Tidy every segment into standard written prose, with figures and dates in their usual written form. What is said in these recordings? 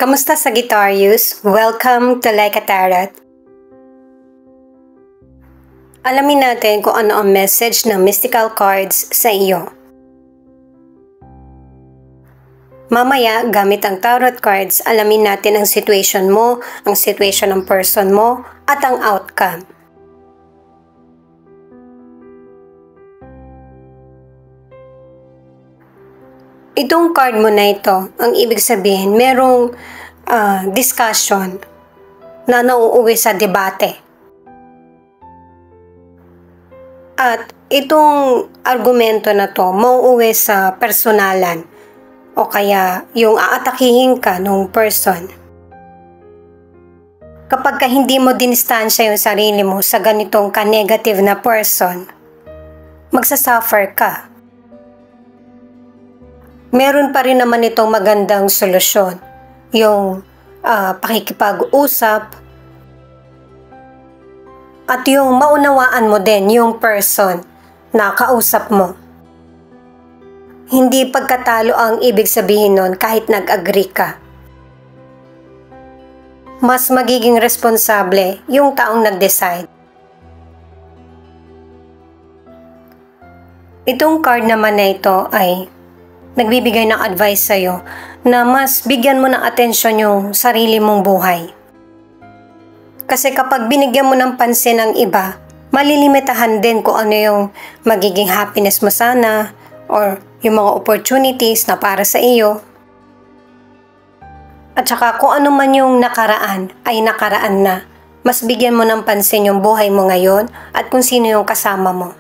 Kamusta Sagittarius? Welcome to Like a Tarot. Alamin natin kung ano ang message ng mystical cards sa iyo. Mamaya, gamit ang tarot cards, alamin natin ang situation mo, ang situation ng person mo, at ang outcome. Itong card mo na ito, ang ibig sabihin, merong discussion na nauuwi sa debate. At itong argumento na to, mauuwi sa personalan o kaya yung aatakihin ka nung person. Kapag ka hindi mo dinistansya yung sarili mo sa ganitong ka-negative na person, magsasuffer ka. Meron pa rin naman itong magandang solusyon, yung pakikipag-usap at yung maunawaan mo din yung person na kausap mo. Hindi pagkatalo ang ibig sabihin nun kahit nag-agree ka. Mas magiging responsable yung taong nag-decide. Itong card naman na ito ay nagbibigay ng advice sa'yo na mas bigyan mo ng atensyon yung sarili mong buhay. Kasi kapag binigyan mo ng pansin ng iba, malilimitahan din kung ano yung magiging happiness mo sana or yung mga opportunities na para sa iyo. At saka kung ano man yung nakaraan ay nakaraan na. Mas bigyan mo ng pansin yung buhay mo ngayon at kung sino yung kasama mo.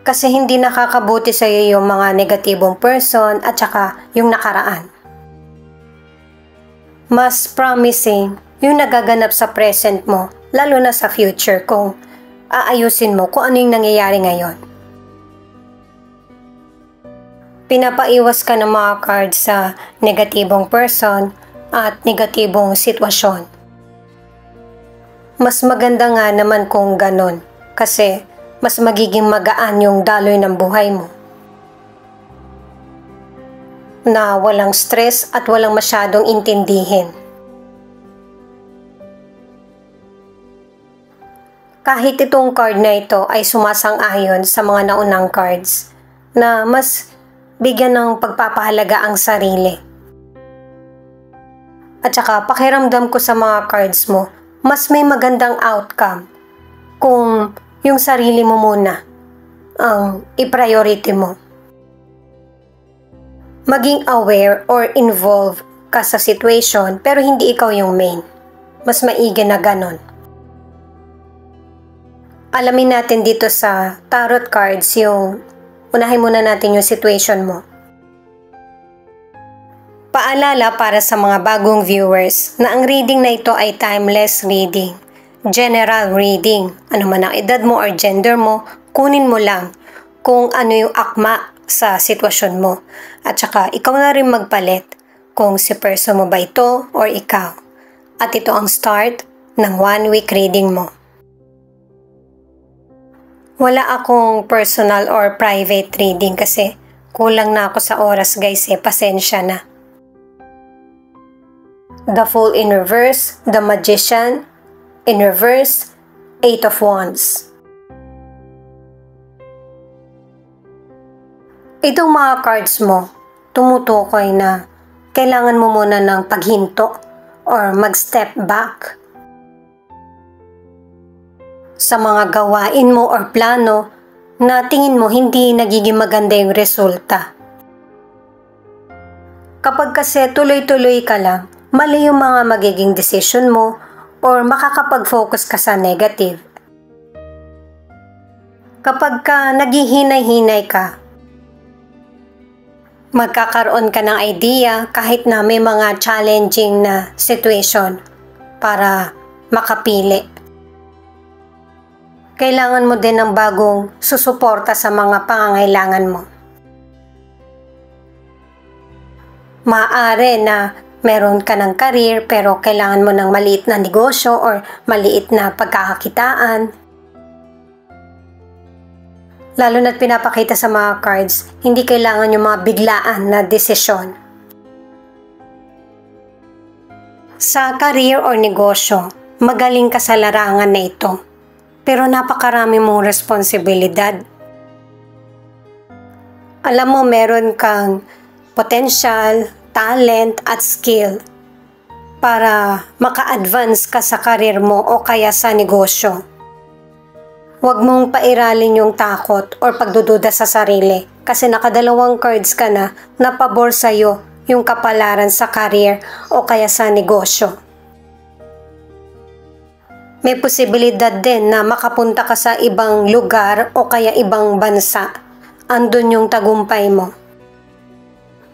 Kasi hindi nakakabuti sa iyo yung mga negatibong person at saka yung nakaraan. Mas promising yung nagaganap sa present mo, lalo na sa future kung aayusin mo kung ano yung nangyayari ngayon. Pinapaiwas ka ng mga cards sa negatibong person at negatibong sitwasyon. Mas maganda nga naman kung ganon kasi mas magiging magaan yung daloy ng buhay mo. Na walang stress at walang masyadong intindihin. Kahit itong card na ito ay sumasang-ayon sa mga naunang cards na mas bigyan ng pagpapahalaga ang sarili. At saka pakiramdam ko sa mga cards mo, mas may magandang outcome kung yung sarili mo muna ang i-priority mo. Maging aware or involved ka sa situation pero hindi ikaw yung main. Mas maigi na ganon. Alamin natin dito sa tarot cards yung unahin muna natin yung situation mo. Paalala para sa mga bagong viewers na ang reading na ito ay timeless reading. General reading, ano man ang edad mo or gender mo, kunin mo lang kung ano yung akma sa sitwasyon mo. At saka ikaw na rin magpalit kung si person mo ba ito or ikaw. At ito ang start ng 1 week reading mo. Wala akong personal or private reading kasi kulang na ako sa oras guys pasensya na. The Fool in reverse, The Magician, in reverse, 8 of Wands. Itong mga cards mo, tumutukoy na kailangan mo muna ng paghinto or mag-step back sa mga gawain mo or plano na tingin mo hindi nagiging maganda yung resulta. Kapag kasi tuloy-tuloy ka lang, mali yung mga magiging decision mo or makakapag-focus ka sa negative. Kapag ka naghihinay-hinay ka, magkakaroon ka ng idea kahit na may mga challenging na situation para makapili. Kailangan mo din ng bagong susuporta sa mga pangangailangan mo. Maaari na meron ka ng career pero kailangan mo ng maliit na negosyo or maliit na pagkakakitaan. Lalo na't pinapakita sa mga cards, hindi kailangan yung mga biglaan na desisyon. Sa career or negosyo, magaling ka sa larangan na ito, pero napakarami mong responsibilidad. Alam mo, meron kang potential, talent at skill para maka-advance ka sa career mo o kaya sa negosyo. Huwag mong pairalin yung takot or pagdududa sa sarili kasi nakadalawang cards ka na pabor sa'yo yung kapalaran sa career o kaya sa negosyo. May posibilidad din na makapunta ka sa ibang lugar o kaya ibang bansa. Andun yung tagumpay mo.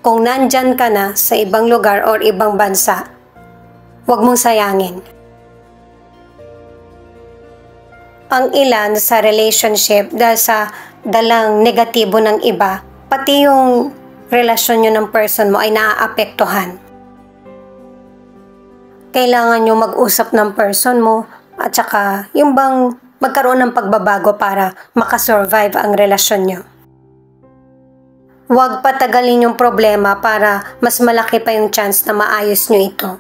Kung nandyan ka na sa ibang lugar or ibang bansa, huwag mong sayangin. Ang ilan sa relationship dahil sa dalang negatibo ng iba, pati yung relasyon nyo ng person mo ay naaapektuhan. Kailangan nyo mag-usap ng person mo at saka yung bang magkaroon ng pagbabago para makasurvive ang relasyon nyo. Huwag patagalin yung problema para mas malaki pa yung chance na maayos nyo ito.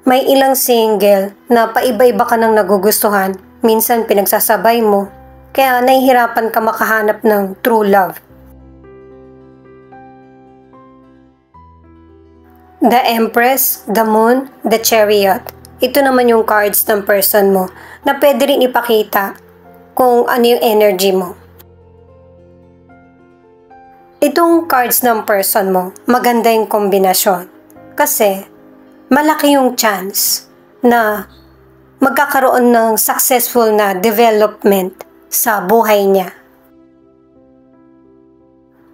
May ilang single na paiba-iba ka ng nagugustuhan, minsan pinagsasabay mo, kaya nahihirapan ka makahanap ng true love. The Empress, the Moon, the Chariot. Ito naman yung cards ng person mo na pwede rin ipakita kung ano yung energy mo. Itong cards ng person mo, maganda yung kombinasyon. Kasi, malaki yung chance na magkakaroon ng successful na development sa buhay niya.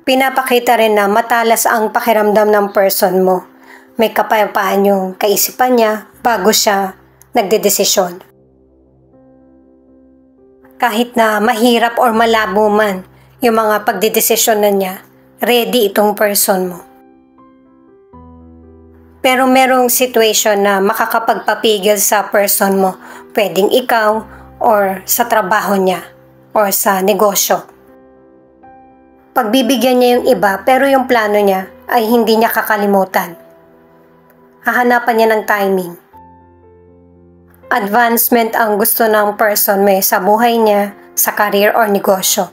Pinapakita rin na matalas ang pakiramdam ng person mo. May kapayapaan yung kaisipan niya bago siya nagdedesisyon. Kahit na mahirap or malabo man yung mga pagdedesisyon na niya, ready itong person mo. Pero merong situation na makakapagpapigil sa person mo, pwedeng ikaw or sa trabaho niya or sa negosyo. Pagbibigyan niya yung iba pero yung plano niya ay hindi niya kakalimutan. Hahanapan niya ng timing. Advancement ang gusto ng person mo sa buhay niya, sa career or negosyo.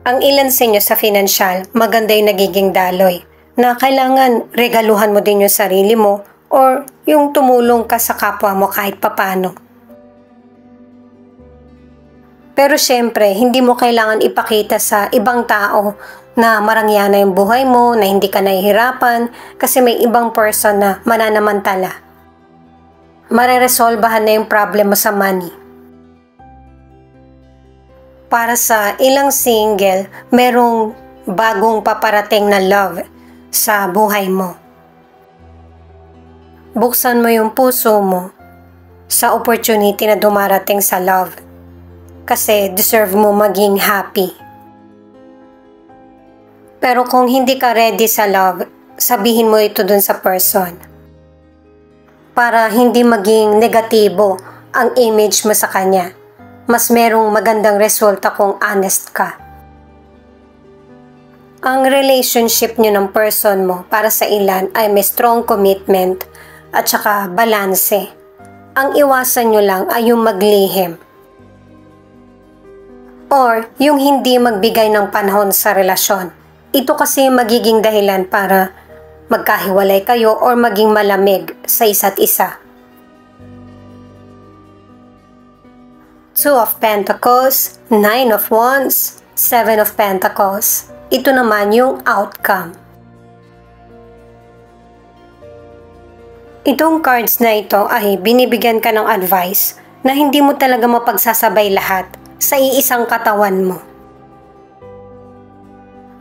Ang ilan sa inyo sa financial, maganda yung nagiging daloy na kailangan regaluhan mo din yung sarili mo or yung tumulong ka sa kapwa mo kahit papano. Pero syempre, hindi mo kailangan ipakita sa ibang tao na marangya na yung buhay mo, na hindi ka nahihirapan kasi may ibang person na mananamantala. Mareresolbahan na yung problem mo sa money. Para sa ilang single, merong bagong paparating na love sa buhay mo. Buksan mo yung puso mo sa opportunity na dumarating sa love kasi deserve mo maging happy. Pero kung hindi ka ready sa love, sabihin mo ito dun sa person para hindi maging negatibo ang image mo sa kanya. Mas merong magandang resulta kung honest ka. Ang relationship nyo ng person mo para sa ilan ay may strong commitment at saka balanse. Ang iwasan nyo lang ay yung maglihim or yung hindi magbigay ng panahon sa relasyon. Ito kasi magiging dahilan para magkahiwalay kayo or maging malamig sa isa't isa. Two of Pentacles, Nine of Wands, Seven of Pentacles. Ito naman yung outcome. Itong cards na ito ay binibigyan ka ng advice na hindi mo talaga mapagsasabay lahat sa iisang katawan mo.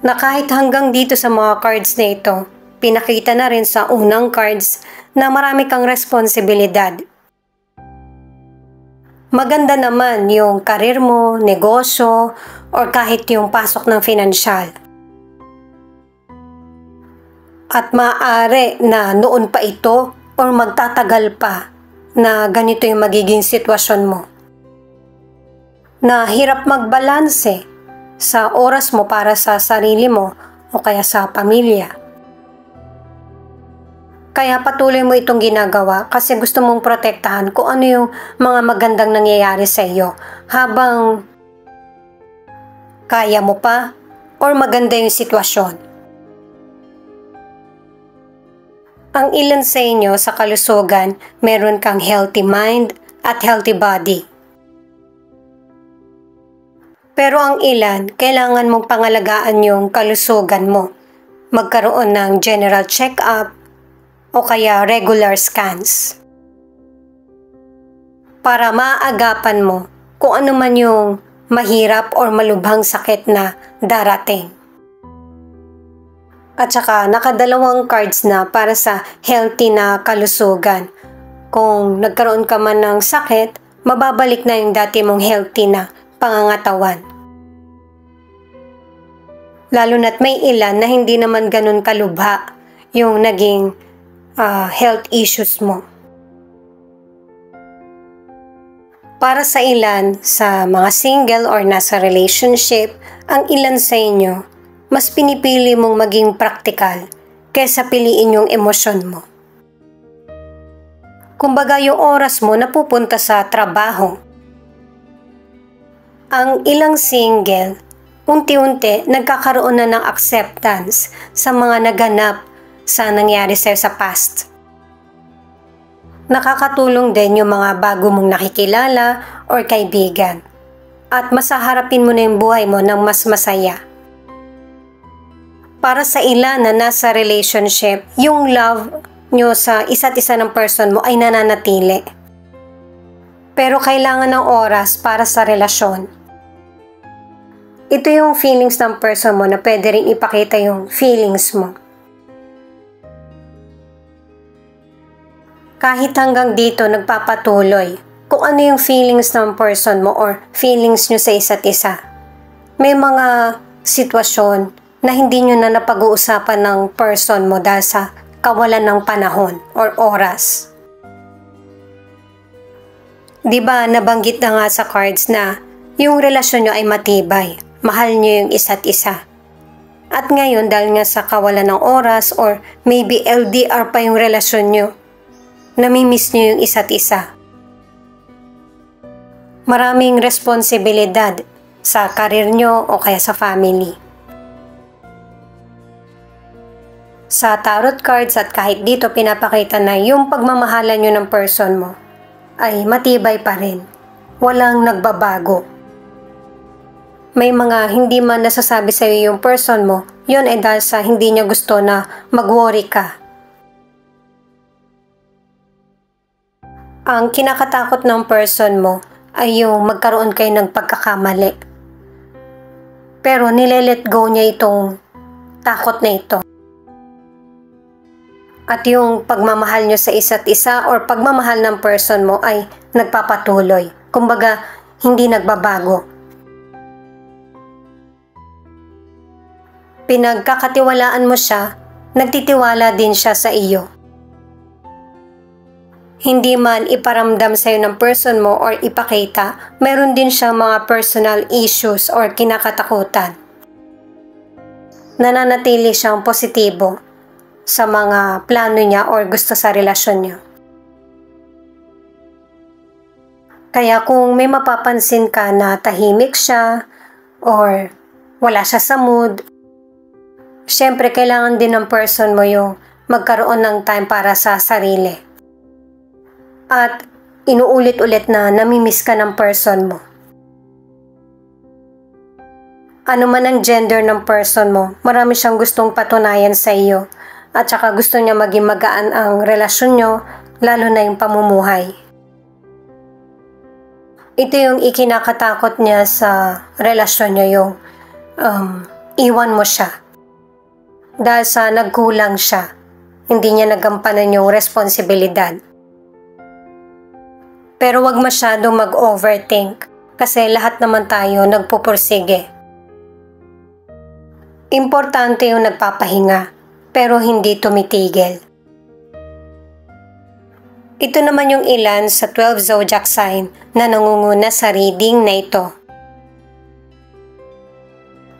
Na kahit hanggang dito sa mga cards na ito, pinakita na rin sa unang cards na marami kang responsibilidad. Maganda naman yung karir mo, negosyo, or kahit yung pasok ng financial. At maaari na noon pa ito or magtatagal pa na ganito yung magiging sitwasyon mo. Na hirap magbalanse sa oras mo para sa sarili mo o kaya sa pamilya. Kaya patuloy mo itong ginagawa kasi gusto mong protektahan kung ano yung mga magandang nangyayari sa iyo habang kaya mo pa or maganda yung sitwasyon. Ang ilan sa inyo sa kalusugan, meron kang healthy mind at healthy body. Pero ang ilan, kailangan mong pangalagaan yung kalusugan mo. Magkaroon ng general check-up o kaya regular scans. Para maaagapan mo kung ano man yung mahirap or malubhang sakit na darating. At saka nakadalawang cards na para sa healthy na kalusugan. Kung nagkaroon ka man ng sakit, mababalik na yung dati mong healthy na pangangatawan. Lalo na't may ilan na hindi naman ganun kalubha yung naging health issues mo. Para sa ilan, sa mga single or nasa relationship, ang ilan sa inyo, mas pinipili mong maging praktikal kaysa piliin yung emosyon mo. Kumbaga yung oras mo napupunta sa trabaho. Ang ilang single, unti-unti nagkakaroon na ng acceptance sa mga naganap sa nangyari sa'yo sa past. Nakakatulong din yung mga bago mong nakikilala or kaibigan. At masaharapin mo na yung buhay mo ng mas masaya. Para sa ilan na nasa relationship, yung love nyo sa isa't isa ng person mo ay nananatili. Pero kailangan ng oras para sa relasyon. Ito yung feelings ng person mo na pwede rin ipakita yung feelings mo. Kahit hanggang dito nagpapatuloy kung ano yung feelings ng person mo or feelings nyo sa isa't isa. May mga sitwasyon na hindi nyo na napag-uusapan ng person mo dahil sa kawalan ng panahon or oras. Diba nabanggit na nga sa cards na yung relasyon nyo ay matibay, mahal nyo yung isa't isa. At ngayon dahil nga sa kawalan ng oras or maybe LDR pa yung relasyon nyo, namimiss nyo yung isa't isa. Maraming responsibilidad sa karir nyo o kaya sa family. Sa tarot cards at kahit dito pinapakita na yung pagmamahalan nyo ng person mo ay matibay pa rin. Walang nagbabago. May mga hindi man nasasabi sa iyo yung person mo, yun ay dahil sa hindi niya gusto na mag-worry ka. Ang kinakatakot ng person mo ay yung magkaroon kayo ng pagkakamali. Pero nile-let go niya itong takot na ito. At yung pagmamahal nyo sa isa't isa or pagmamahal ng person mo ay nagpapatuloy. Kumbaga, hindi nagbabago. Pinagkakatiwalaan mo siya, nagtitiwala din siya sa iyo. Hindi man iparamdam sa'yo ng person mo or ipakita, meron din siyang mga personal issues or kinakatakutan. Nananatili siyang positibo sa mga plano niya or gusto sa relasyon niya. Kaya kung may mapapansin ka na tahimik siya or wala siya sa mood, syempre kailangan din ng person mo yung magkaroon ng time para sa sarili. At inuulit-ulit na namimiss ka ng person mo. Ano man ang gender ng person mo, marami siyang gustong patunayan sa iyo. At saka gusto niya maging magaan ang relasyon nyo, lalo na yung pamumuhay. Ito yung ikinakatakot niya sa relasyon nyo, yung iwan mo siya. Dahil sa nagkulang siya, hindi niya nagampanan yung responsibilidad. Pero wag masyadong mag-overthink kasi lahat naman tayo nagpupursige. Importante yung nagpapahinga pero hindi tumitigil. Ito naman yung ilan sa 12 zodiac sign na nangunguna sa reading na ito.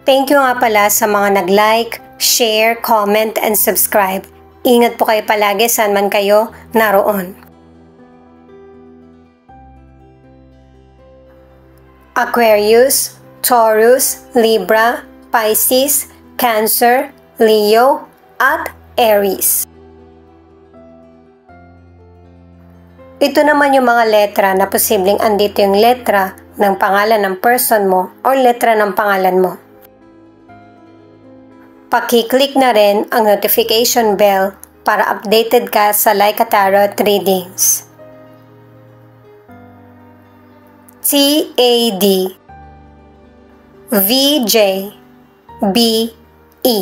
Thank you nga pala sa mga nag-like, share, comment, and subscribe. Ingat po kayo palagi saan man kayo naroon. Aquarius, Taurus, Libra, Pisces, Cancer, Leo, at Aries. Ito naman yung mga letra na posibleng andito yung letra ng pangalan ng person mo o letra ng pangalan mo. Paki-click na rin ang notification bell para updated ka sa Laika Tarot readings. TAD VJ BE